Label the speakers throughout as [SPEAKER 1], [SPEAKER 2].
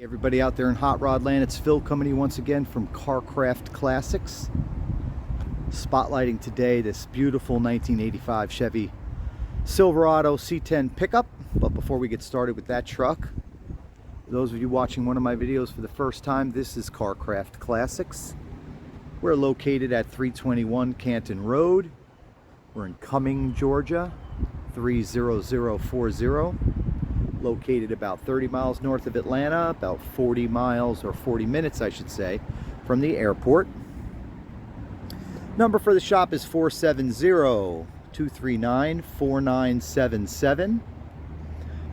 [SPEAKER 1] Everybody out there in Hot Rod Land, it's Phil coming to you once again from Carcrcraft Classics. Spotlighting today this beautiful 1985 Chevy Silverado C10 pickup. But before we get started with that truck, for those of you watching one of my videos for the first time, this is Carcrcraft Classics. We're located at 321 Canton Road. We're in Cumming, Georgia, 30040. Located about 30 miles north of Atlanta, about 40 miles or 40 minutes I should say from the airport. Number for the shop is 470-239-4977.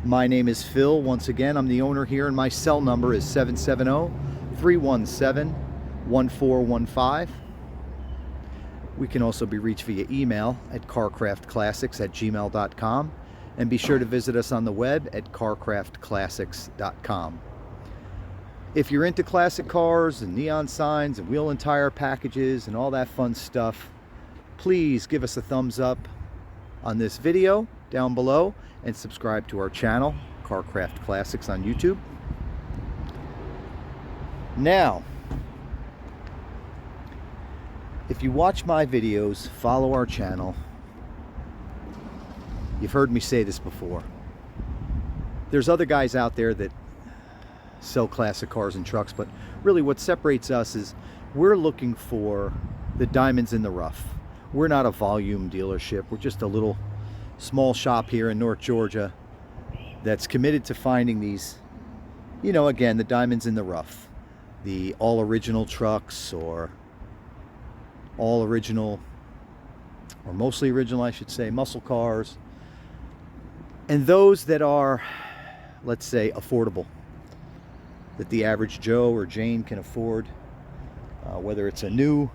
[SPEAKER 1] My name is Phil. Once again, I'm the owner here and my cell number is 770-317-1415. We can also be reached via email at carcraftclassics@gmail.com. And be sure to visit us on the web at carcraftclassics.com. If you're into classic cars and neon signs and wheel and tire packages and all that fun stuff, please give us a thumbs up on this video down below and subscribe to our channel, Carcraft Classics on YouTube. Now, if you watch my videos, follow our channel, you've heard me say this before. There's other guys out there that sell classic cars and trucks, but really what separates us is we're looking for the diamonds in the rough. We're not a volume dealership. We're just a little small shop here in North Georgia that's committed to finding these, you know, again, the diamonds in the rough. The all original trucks, or all original, or mostly original I should say, muscle cars. And those that are, let's say, affordable, that the average Joe or Jane can afford, whether it's a new,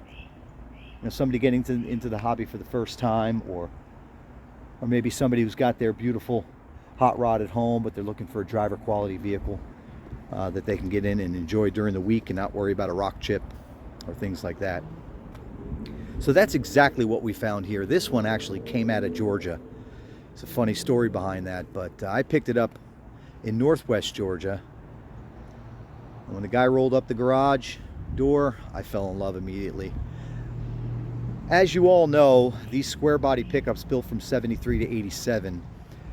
[SPEAKER 1] somebody getting into the hobby for the first time, or maybe somebody who's got their beautiful hot rod at home, but they're looking for a driver quality vehicle that they can get in and enjoy during the week and not worry about a rock chip or things like that. So that's exactly what we found here. This one actually came out of Georgia. It's a funny story behind that, but I picked it up in Northwest Georgia. And when the guy rolled up the garage door, I fell in love immediately. As you all know, these square body pickups built from 73 to 87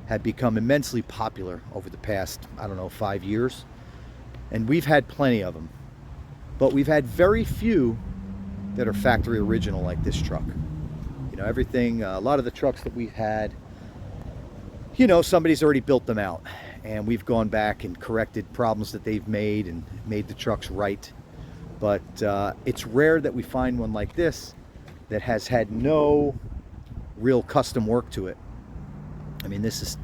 [SPEAKER 1] have become immensely popular over the past, I don't know, 5 years. And we've had plenty of them. But we've had very few that are factory original like this truck. You know, everything, a lot of the trucks that we've had, you know, somebody's already built them out, and we've gone back and corrected problems that they've made and made the trucks right. But it's rare that we find one like this that has had no real custom work to it. I mean, this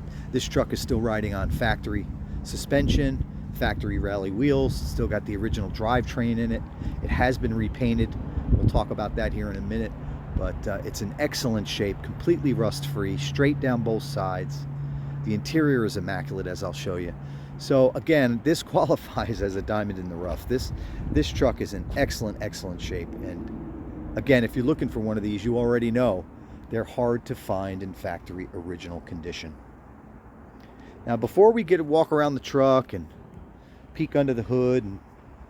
[SPEAKER 1] truck is still riding on factory suspension, factory rally wheels, still got the original drivetrain in it. It has been repainted. We'll talk about that here in a minute. But it's in excellent shape, completely rust-free, straight down both sides. The interior is immaculate, as I'll show you. So again, this qualifies as a diamond in the rough. This truck is in excellent shape. And again, if you're looking for one of these, you already know they're hard to find in factory original condition. Now, before we walk around the truck and peek under the hood and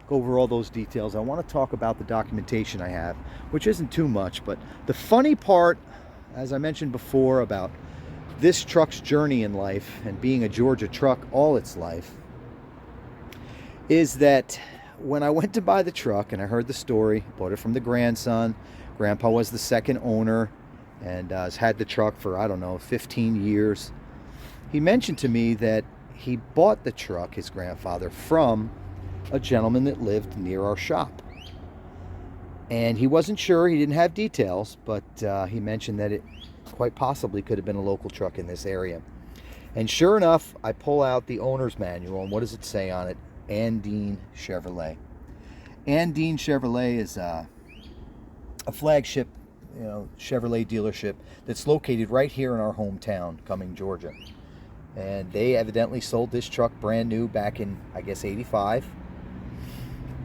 [SPEAKER 1] go over all those details, I want to talk about the documentation I have, which isn't too much. But the funny part, as I mentioned before, about this truck's journey in life and being a Georgia truck all its life, is that when I went to buy the truck and I heard the story, bought it from the grandson. Grandpa was the second owner and has had the truck for, I don't know, 15 years. He mentioned to me that he bought the truck, his grandfather, from a gentleman that lived near our shop. And he wasn't sure, he didn't have details, but he mentioned that it quite possibly could have been a local truck in this area. And sure enough, I pull out the owner's manual, and what does it say on it? Andine Chevrolet. Andine Chevrolet is a flagship, Chevrolet dealership that's located right here in our hometown, Cumming, Georgia. And they evidently sold this truck brand new back in, I guess, 85.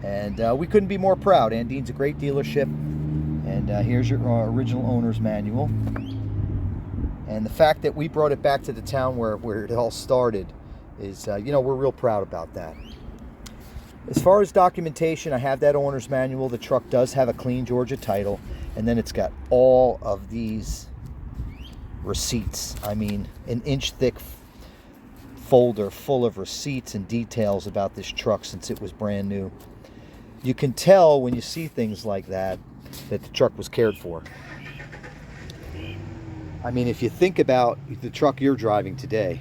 [SPEAKER 1] And we couldn't be more proud. Andine's a great dealership. And here's your original owner's manual. And the fact that we brought it back to the town where it all started is, we're real proud about that. As far as documentation, I have that owner's manual. The truck does have a clean Georgia title, and then it's got all of these receipts. I mean, an inch thick folder full of receipts and details about this truck since it was brand new. You can tell when you see things like that that the truck was cared for. I mean, if you think about the truck you're driving today,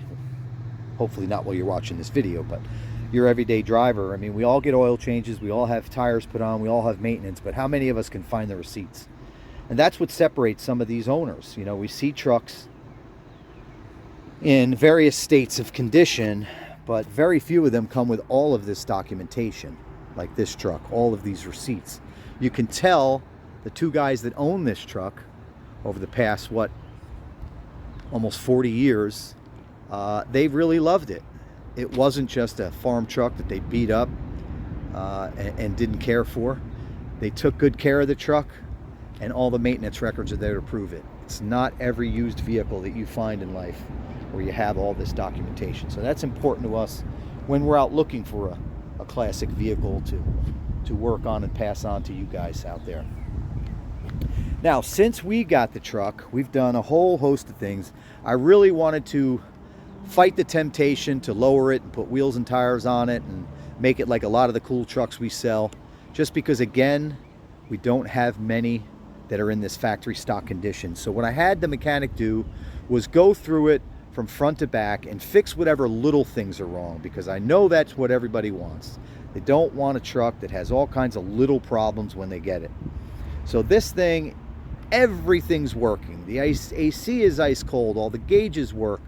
[SPEAKER 1] hopefully not while you're watching this video, but your everyday driver, I mean, we all get oil changes, we all have tires put on, we all have maintenance, but how many of us can find the receipts? And that's what separates some of these owners. You know, we see trucks in various states of condition, but very few of them come with all of this documentation, like this truck, all of these receipts. You can tell the two guys that own this truck over the past, almost 40 years, they really loved it. It wasn't just a farm truck that they beat up and didn't care for. They took good care of the truck, and all the maintenance records are there to prove it. It's not every used vehicle that you find in life where you have all this documentation. So that's important to us when we're out looking for a classic vehicle to work on and pass on to you guys out there. Now, since we got the truck, we've done a whole host of things. I really wanted to fight the temptation to lower it and put wheels and tires on it and make it like a lot of the cool trucks we sell, just because, again, we don't have many that are in this factory stock condition. So what I had the mechanic do was go through it from front to back and fix whatever little things are wrong, because I know that's what everybody wants. They don't want a truck that has all kinds of little problems when they get it. So this thing, everything's working. The AC is ice cold, all the gauges work.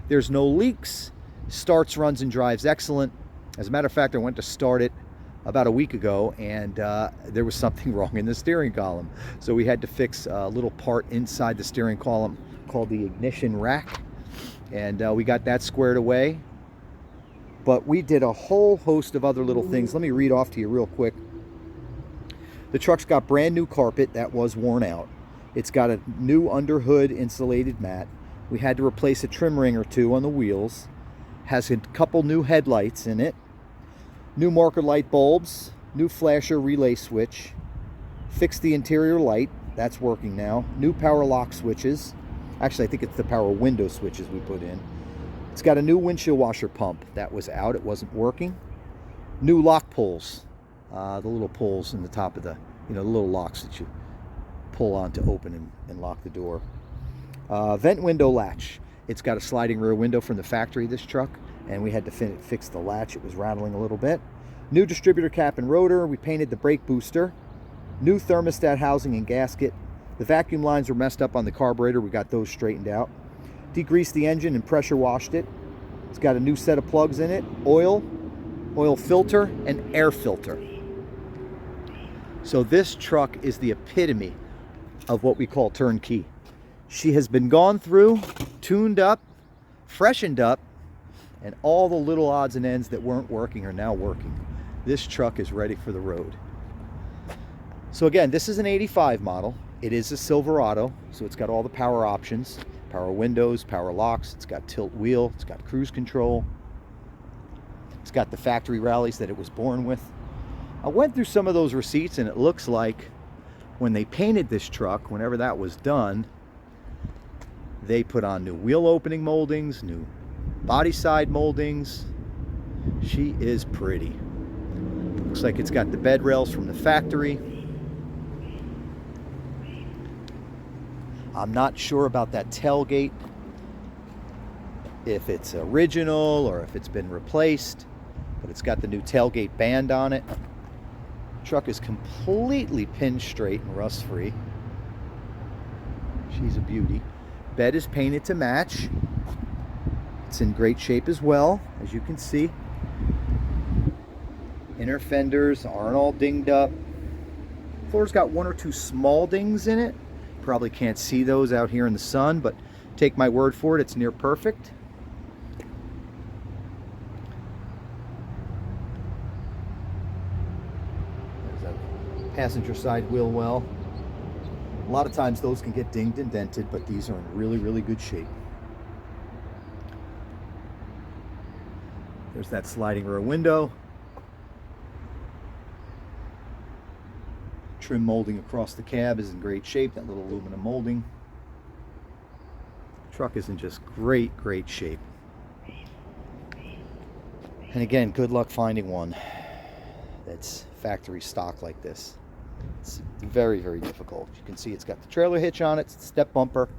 [SPEAKER 1] There's no leaks, starts, runs, and drives excellent. As a matter of fact, I went to start it about a week ago, and there was something wrong in the steering column. So we had to fix a little part inside the steering column called the ignition rack, and we got that squared away. But we did a whole host of other little things. Let me read off to you real quick. The truck's got brand new carpet that was worn out. It's got a new under hood insulated mat. We had to replace a trim ring or two on the wheels. Has a couple new headlights in it. New marker light bulbs. New flasher relay switch. Fixed the interior light. That's working now. New power lock switches. Actually, I think it's the power window switches we put in. It's got a new windshield washer pump. That was out. It wasn't working. New lock pulls. The little pulls in the top of the little locks that you pull on to open and lock the door. Vent window latch. It's got a sliding rear window from the factory, this truck, and we had to fix the latch. It was rattling a little bit. New distributor cap and rotor. We painted the brake booster. New thermostat housing and gasket. The vacuum lines were messed up on the carburetor. We got those straightened out. Degreased the engine and pressure washed it. It's got a new set of plugs in it. Oil filter, and air filter. So this truck is the epitome of what we call turnkey. She has been gone through, tuned up, freshened up, and all the little odds and ends that weren't working are now working. This truck is ready for the road. So again, this is an 85 model. It is a Silverado, so it's got all the power options, power windows, power locks. It's got tilt wheel, it's got cruise control. It's got the factory rallies that it was born with. I went through some of those receipts, and it looks like when they painted this truck, whenever that was done, they put on new wheel opening moldings, new body side moldings. She is pretty. Looks like it's got the bed rails from the factory. I'm not sure about that tailgate, if it's original or if it's been replaced, but it's got the new tailgate band on it. Truck is completely pin straight and rust free. She's a beauty. Bed is painted to match. It's in great shape as well, as you can see. Inner fenders aren't all dinged up. Floor's got one or two small dings in it. Probably can't see those out here in the sun, but take my word for it, it's near perfect. There's a passenger side wheel well. A lot of times those can get dinged and dented, but these are in really, really good shape. There's that sliding rear window. Trim molding across the cab is in great shape, that little aluminum molding. Truck is in just great shape. And again, good luck finding one that's factory stock like this. It's very difficult. You can see it's got the trailer hitch on it, step bumper.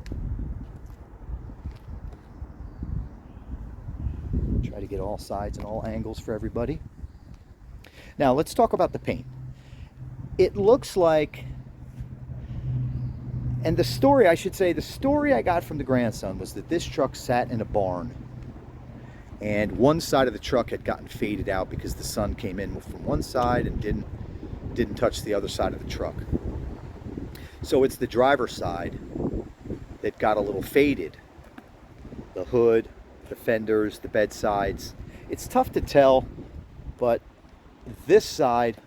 [SPEAKER 1] Try to get all sides and all angles for everybody. Now let's talk about the paint. It looks like, and the story, I should say, the story I got from the grandson was that this truck sat in a barn and one side of the truck had gotten faded out because the sun came in from one side and didn't touch the other side of the truck. So it's the driver's side that got a little faded. The hood, the fenders, the bed sides. It's tough to tell, but this side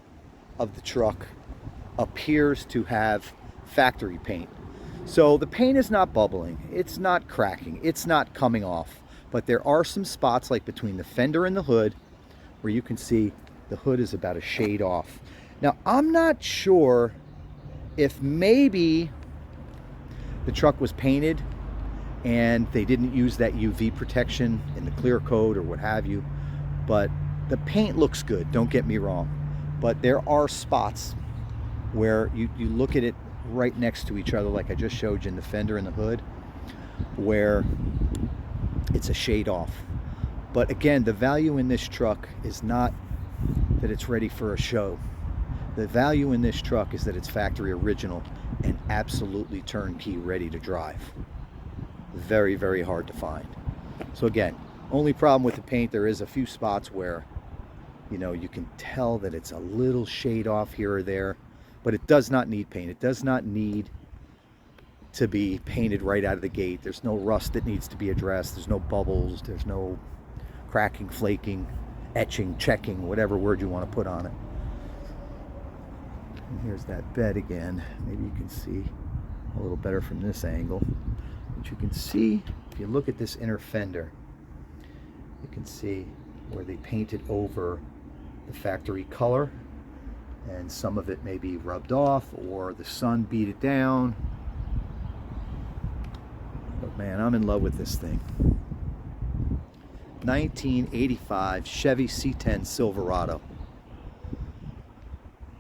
[SPEAKER 1] of the truck appears to have factory paint. So the paint is not bubbling, it's not cracking, it's not coming off, but there are some spots like between the fender and the hood where you can see the hood is about a shade off. Now I'm not sure if maybe the truck was painted and they didn't use that UV protection in the clear coat or what have you, but the paint looks good, don't get me wrong, but there are spots where you look at it right next to each other, like I just showed you in the fender and the hood, where it's a shade off. But again, the value in this truck is not that it's ready for a show. The value in this truck is that it's factory original and absolutely turnkey, ready to drive. Very hard to find. So again, only problem with the paint, there is a few spots where, you know, you can tell that it's a little shade off here or there, but it does not need paint. It does not need to be painted right out of the gate. There's no rust that needs to be addressed. There's no bubbles. There's no cracking, flaking, etching, checking, whatever word you want to put on it. And here's that bed again. Maybe you can see a little better from this angle. But you can see, if you look at this inner fender, you can see where they painted over the factory color, and some of it may be rubbed off or the sun beat it down. But man, I'm in love with this thing. 1985 Chevy C10 Silverado.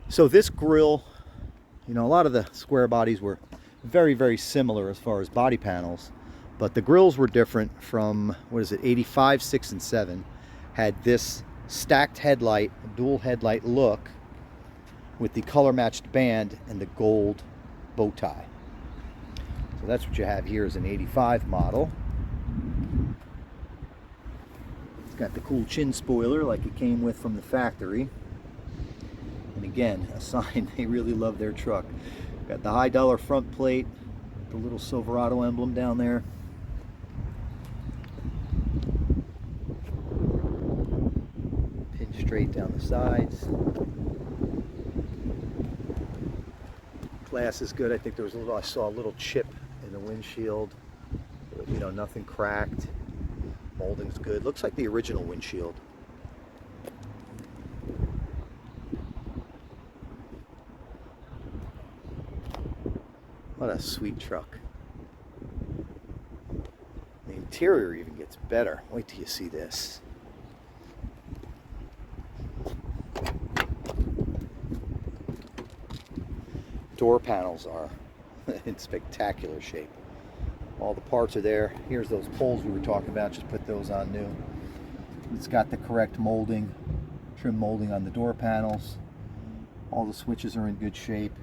[SPEAKER 1] So this grille, you know, a lot of the square bodies were very similar as far as body panels, but the grills were different from, what is it, 85, 6, and 7. Had this stacked headlight, dual headlight look with the color matched band and the gold bow tie. So that's what you have here is an 85 model. It's got the cool chin spoiler like it came with from the factory. And again, a sign they really love their truck. Got the high dollar front plate, the little Silverado emblem down there. Pin straight down the sides. Glass is good. I think there was I saw a little chip in the windshield. You know, nothing cracked. Molding's good. Looks like the original windshield. What a sweet truck. The interior even gets better. Wait till you see this. Door panels are in spectacular shape. All the parts are there. Here's those poles we were talking about. Just put those on new. It's got the correct molding, trim molding on the door panels. All the switches are in good shape.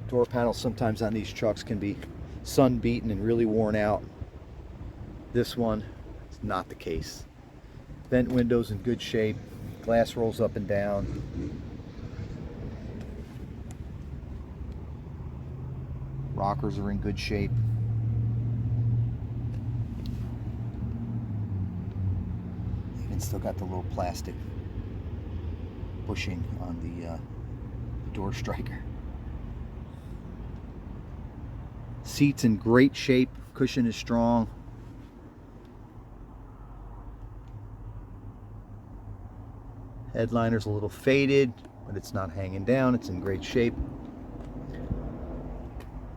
[SPEAKER 1] Door panels sometimes on these trucks can be sun beaten and really worn out. This one is not the case. Vent windows in good shape. Glass rolls up and down. Rockers are in good shape. Even still got the little plastic bushing on the door striker. Seats in great shape. Cushion is strong. Headliner's a little faded, but it's not hanging down. It's in great shape.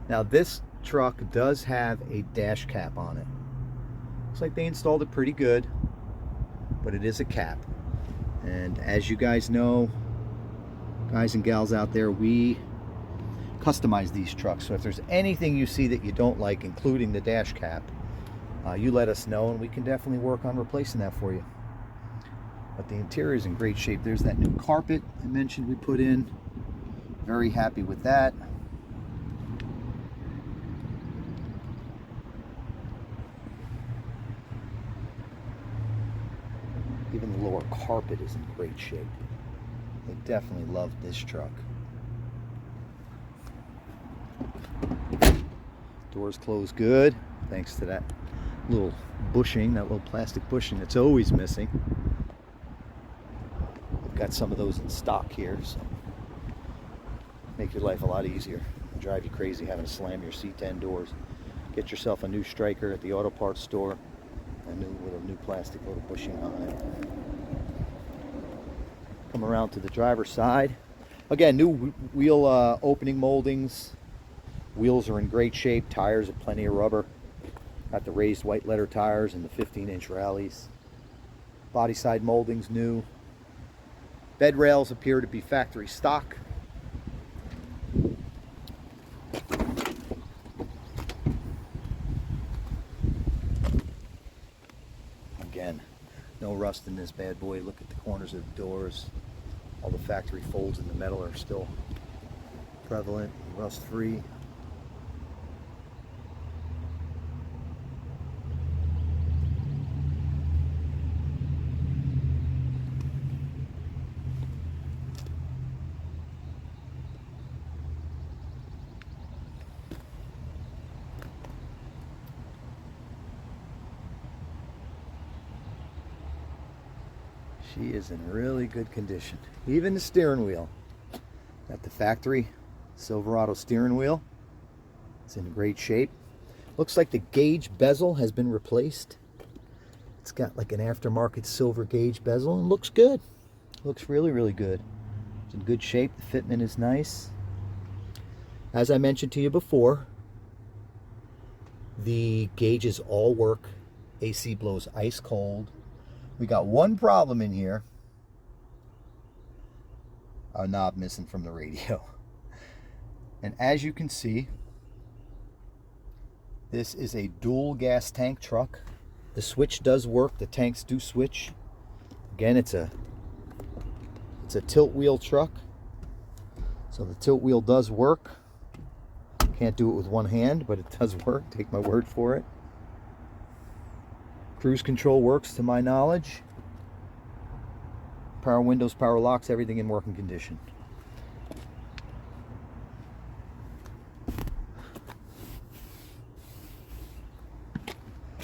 [SPEAKER 1] Now this truck does have a dash cap on it. Looks like they installed it pretty good, but it is a cap. And as you guys know, guys and gals out there, we customize these trucks. So if there's anything you see that you don't like, including the dash cap, you let us know and we can definitely work on replacing that for you. But the interior is in great shape. There's that new carpet I mentioned we put in. Very happy with that. Even the lower carpet is in great shape. They definitely loved this truck. Doors close good, thanks to that little bushing, that little plastic bushing that's always missing. We've got some of those in stock here, so make your life a lot easier. Drive you crazy having to slam your C10 doors. Get yourself a new striker at the auto parts store, with a new plastic little bushing on it. Come around to the driver's side. Again, new wheel opening moldings. Wheels are in great shape. Tires have plenty of rubber. Got the raised white letter tires and the 15-inch rallies. Body side moldings new. Bed rails appear to be factory stock. Again, no rust in this bad boy. Look at the corners of the doors. All the factory folds in the metal are still prevalent, rust free. She is in really good condition. Even the steering wheel. Got the factory Silverado steering wheel. It's in great shape. Looks like the gauge bezel has been replaced. It's got like an aftermarket silver gauge bezel and looks good. Looks really, really good. It's in good shape. The fitment is nice. As I mentioned to you before, the gauges all work. AC blows ice cold. We got one problem in here. A knob missing from the radio. And as you can see, this is a dual gas tank truck. The switch does work. The tanks do switch. Again, it's a tilt wheel truck. So the tilt wheel does work. Can't do it with one hand, but it does work. Take my word for it. Cruise control works to my knowledge. Power windows, power locks, everything in working condition.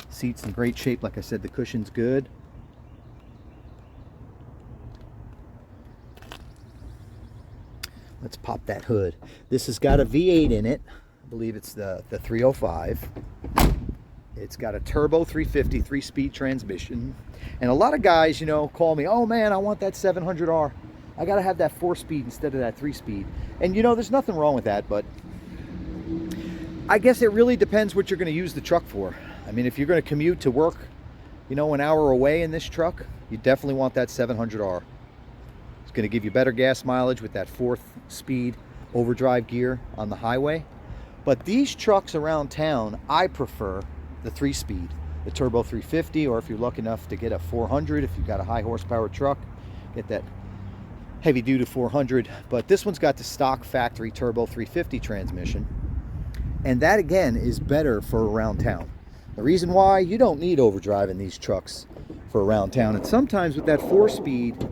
[SPEAKER 1] Seats in great shape. Like I said, the cushion's good. Let's pop that hood. This has got a V8 in it. I believe it's the 305. It's got a turbo 350 3-speed transmission. And a lot of guys, you know, call me, oh man, I want that 700R. I got to have that 4-speed instead of that 3-speed. And you know, there's nothing wrong with that, but I guess it really depends what you're going to use the truck for. I mean, if you're going to commute to work, you know, an hour away in this truck, you definitely want that 700R. It's going to give you better gas mileage with that 4th-speed overdrive gear on the highway. But these trucks around town, I prefer the 3-speed, the turbo 350, or if you're lucky enough to get a 400, if you've got a high horsepower truck, get that heavy duty 400. But this one's got the stock factory turbo 350 transmission, and that again is better for around town. The reason why, you don't need overdrive in these trucks for around town. And sometimes with that 4-speed,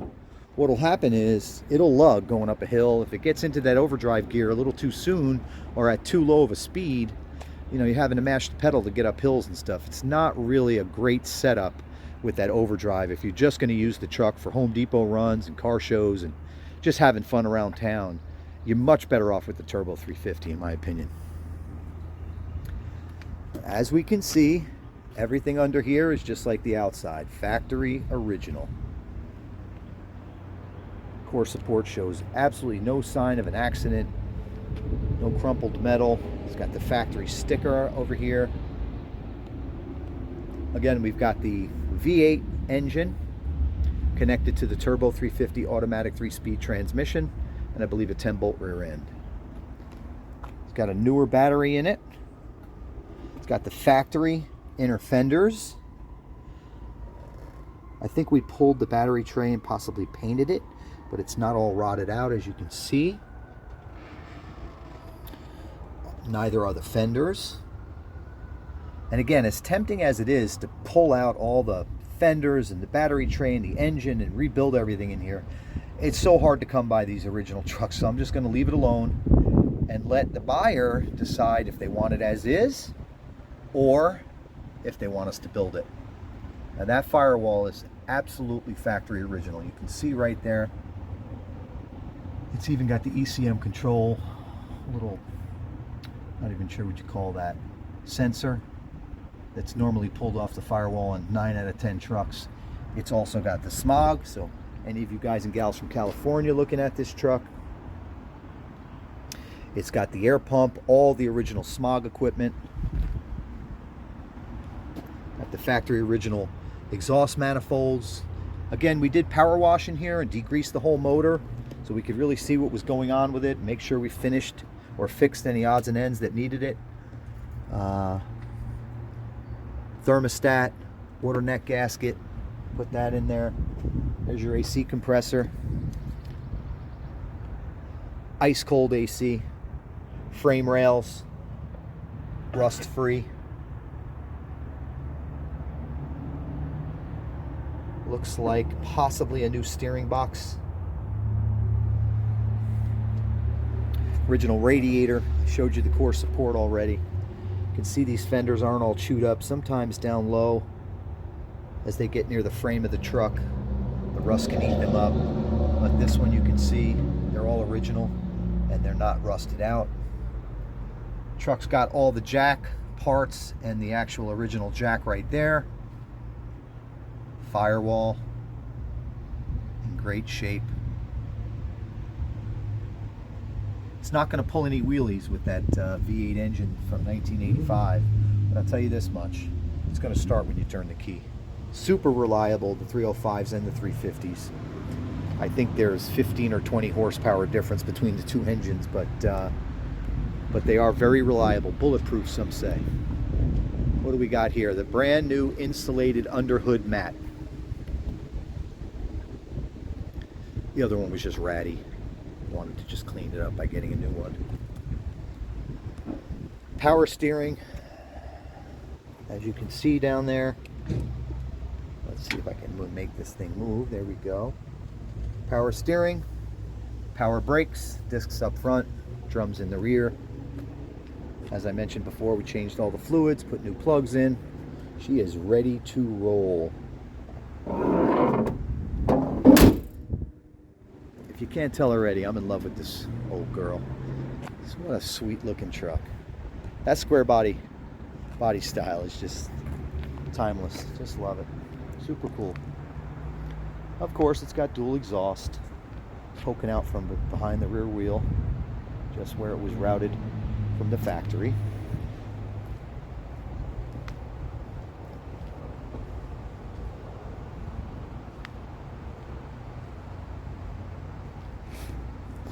[SPEAKER 1] what'll happen is it'll lug going up a hill. If it gets into that overdrive gear a little too soon or at too low of a speed, you know, you're having to mash the pedal to get up hills and stuff. It's not really a great setup with that overdrive if you're just going to use the truck for Home Depot runs and car shows and just having fun around town. You're much better off with the turbo 350 in my opinion. As we can see, everything under here is just like the outside, factory original. Core support shows absolutely no sign of an accident. No crumpled metal. It's got the factory sticker over here. Again, we've got the V8 engine connected to the turbo 350 automatic 3-speed transmission, and I believe a 10-bolt rear end. It's got a newer battery in it. It's got the factory inner fenders. I think we pulled the battery tray and possibly painted it, but it's not all rotted out, as you can see. Neither are the fenders. And again, as tempting as it is to pull out all the fenders and the battery tray and the engine and rebuild everything in here, it's so hard to come by these original trucks. So I'm just going to leave it alone and let the buyer decide if they want it as is or if they want us to build it. Now that firewall is absolutely factory original. You can see right there. It's even got the ECM control, little, not even sure what you call that, sensor that's normally pulled off the firewall on 9 out of 10 trucks. It's also got the smog, so any of you guys and gals from California looking at this truck, it's got the air pump, all the original smog equipment, got the factory original exhaust manifolds. Again, we did power wash in here and degreased the whole motor so we could really see what was going on with it, make sure we finished or fixed any odds and ends that needed it. Thermostat, water neck gasket, put that in there. There's your AC compressor. Ice cold AC. Frame rails, rust free. Looks like possibly a new steering box. Original radiator. I showed you the core support already. You can see these fenders aren't all chewed up. Sometimes down low, as they get near the frame of the truck, the rust can eat them up. But this one you can see, they're all original and they're not rusted out. Truck's got all the jack parts and the actual original jack right there. Firewall in great shape. It's not going to pull any wheelies with that V8 engine from 1985, but I'll tell you this much, it's going to start when you turn the key. Super reliable, the 305s and the 350s. I think there's 15 or 20 horsepower difference between the two engines, but they are very reliable, bulletproof some say. What do we got here? The brand new insulated underhood mat. The other one was just ratty. Wanted to just clean it up by getting a new one. Power steering, as you can see down there. Let's see if I can make this thing move. There we go. Power steering, power brakes, discs up front, drums in the rear. As I mentioned before, we changed all the fluids, put new plugs in. She is ready to roll. If you can't tell already, I'm in love with this old girl. What a sweet looking truck. That square body style is just timeless. Just love it. Super cool. Of course, it's got dual exhaust poking out from behind the rear wheel, just where it was routed from the factory.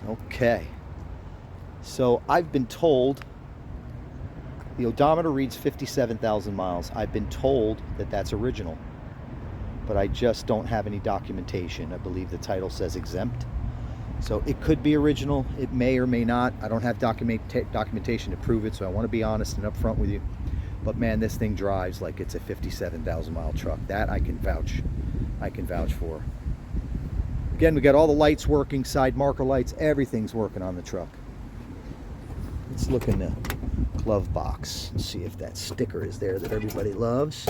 [SPEAKER 1] Okay, so I've been told the odometer reads 57,000 miles. I've been told that that's original, but I just don't have any documentation. I believe the title says exempt. So it could be original, it may or may not. I don't have documentation to prove it, so I want to be honest and upfront with you. But man, this thing drives like it's a 57,000 mile truck. That I can vouch for. Again, we got all the lights working, side marker lights, everything's working on the truck. Let's look in the glove box and see if that sticker is there that everybody loves.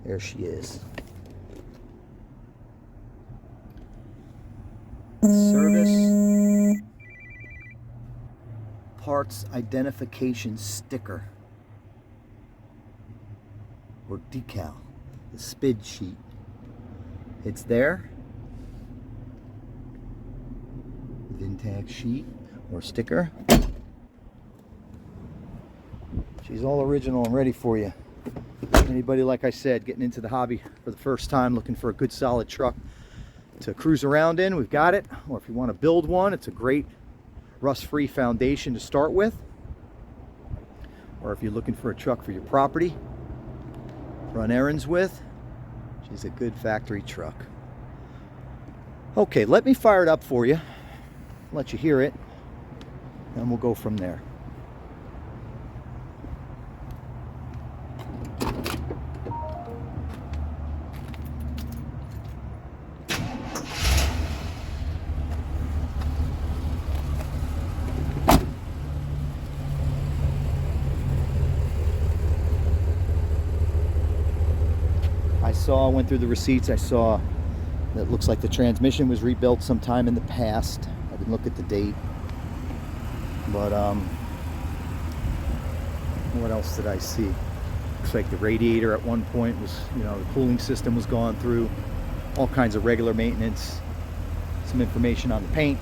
[SPEAKER 1] There she is. Service parts identification sticker or decal, the SPID sheet. It's there. VIN tag sheet or sticker. She's all original and ready for you. Anybody, like I said, getting into the hobby for the first time, looking for a good solid truck to cruise around in, we've got it. Or if you want to build one, it's a great rust-free foundation to start with. Or if you're looking for a truck for your property, run errands with, she's a good factory truck. Okay, let me fire it up for you, let you hear it, and we'll go from there. I went through the receipts. I saw that it looks like the transmission was rebuilt sometime in the past. I didn't look at the date. But what else did I see? Looks like the radiator at one point was, you know, the cooling system was gone through. All kinds of regular maintenance. Some information on the paint.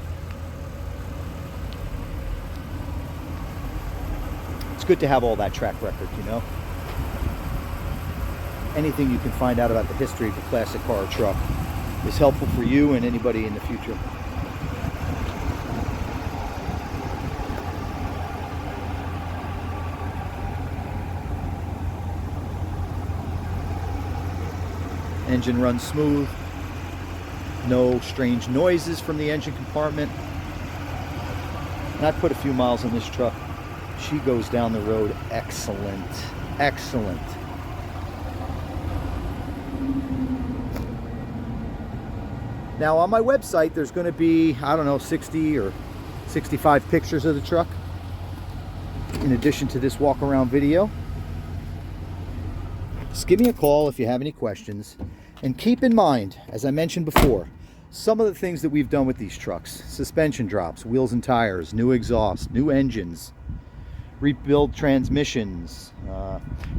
[SPEAKER 1] It's good to have all that track record, you know. Anything you can find out about the history of a classic car or truck is helpful for you and anybody in the future. Engine runs smooth. No strange noises from the engine compartment. And I put a few miles on this truck. She goes down the road excellent. Excellent. Now on my website there's going to be, I don't know, 60 or 65 pictures of the truck in addition to this walk around video. Just give me a call if you have any questions, and keep in mind, as I mentioned before, some of the things that we've done with these trucks: suspension drops, wheels and tires, new exhaust, new engines, rebuild transmissions,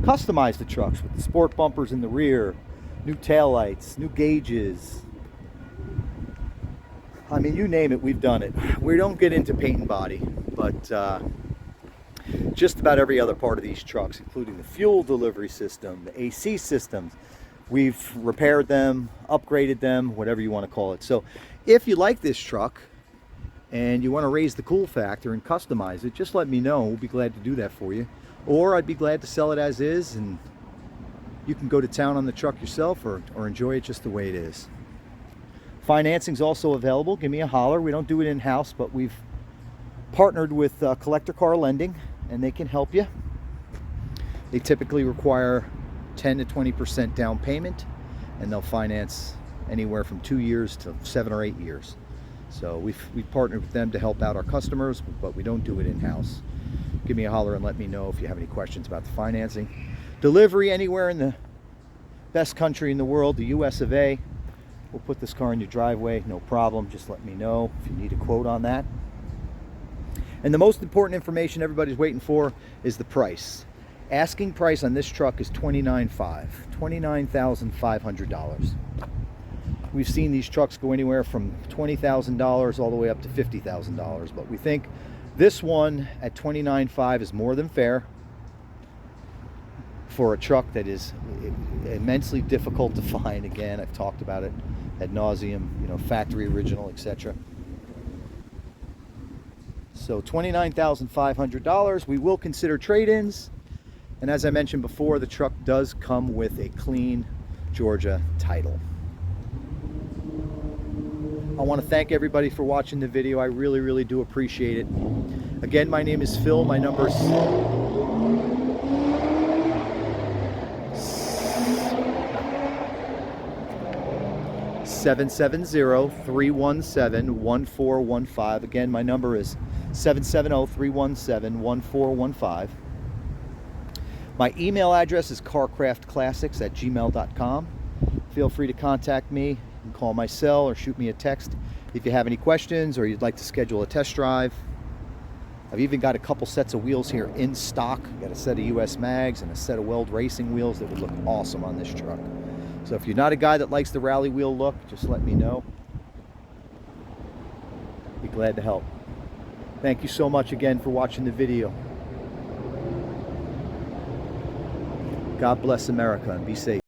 [SPEAKER 1] customize the trucks with the sport bumpers in the rear, new taillights, new gauges. I mean, you name it, we've done it. We don't get into paint and body, but just about every other part of these trucks, including the fuel delivery system, the AC systems, we've repaired them, upgraded them, whatever you want to call it. So if you like this truck and you want to raise the cool factor and customize it, just let me know. We'll be glad to do that for you. Or I'd be glad to sell it as is, and you can go to town on the truck yourself or enjoy it just the way it is. Financing's also available. Give me a holler. We don't do it in-house, but we've partnered with Collector Car Lending, and they can help you. They typically require 10 to 20% down payment, and they'll finance anywhere from 2 years to 7 or 8 years. So we've partnered with them to help out our customers, but we don't do it in-house. Give me a holler and let me know if you have any questions about the financing. Delivery anywhere in the best country in the world, the US of A. We'll put this car in your driveway, no problem. Just let me know if you need a quote on that. And the most important information everybody's waiting for is the price. Asking price on this truck is $29,500. We've seen these trucks go anywhere from $20,000 all the way up to $50,000, but we think this one at $29,500 is more than fair for a truck that is immensely difficult to find. Again, I've talked about it ad nauseum, you know, factory original, etc. So $29,500. We will consider trade-ins, and as I mentioned before, the truck does come with a clean Georgia title. I want to thank everybody for watching the video. I really, really do appreciate it. Again, my name is Phil. My number is 770-317-1415. Again, my number is 770-317-1415. My email address is carcraftclassics@gmail.com. Feel free to contact me. You can call my cell or shoot me a text if you have any questions or you'd like to schedule a test drive. I've even got a couple sets of wheels here in stock. I've got a set of US mags and a set of Weld racing wheels that would look awesome on this truck. So if you're not a guy that likes the rally wheel look, just let me know. Be glad to help. Thank you so much again for watching the video. God bless America and be safe.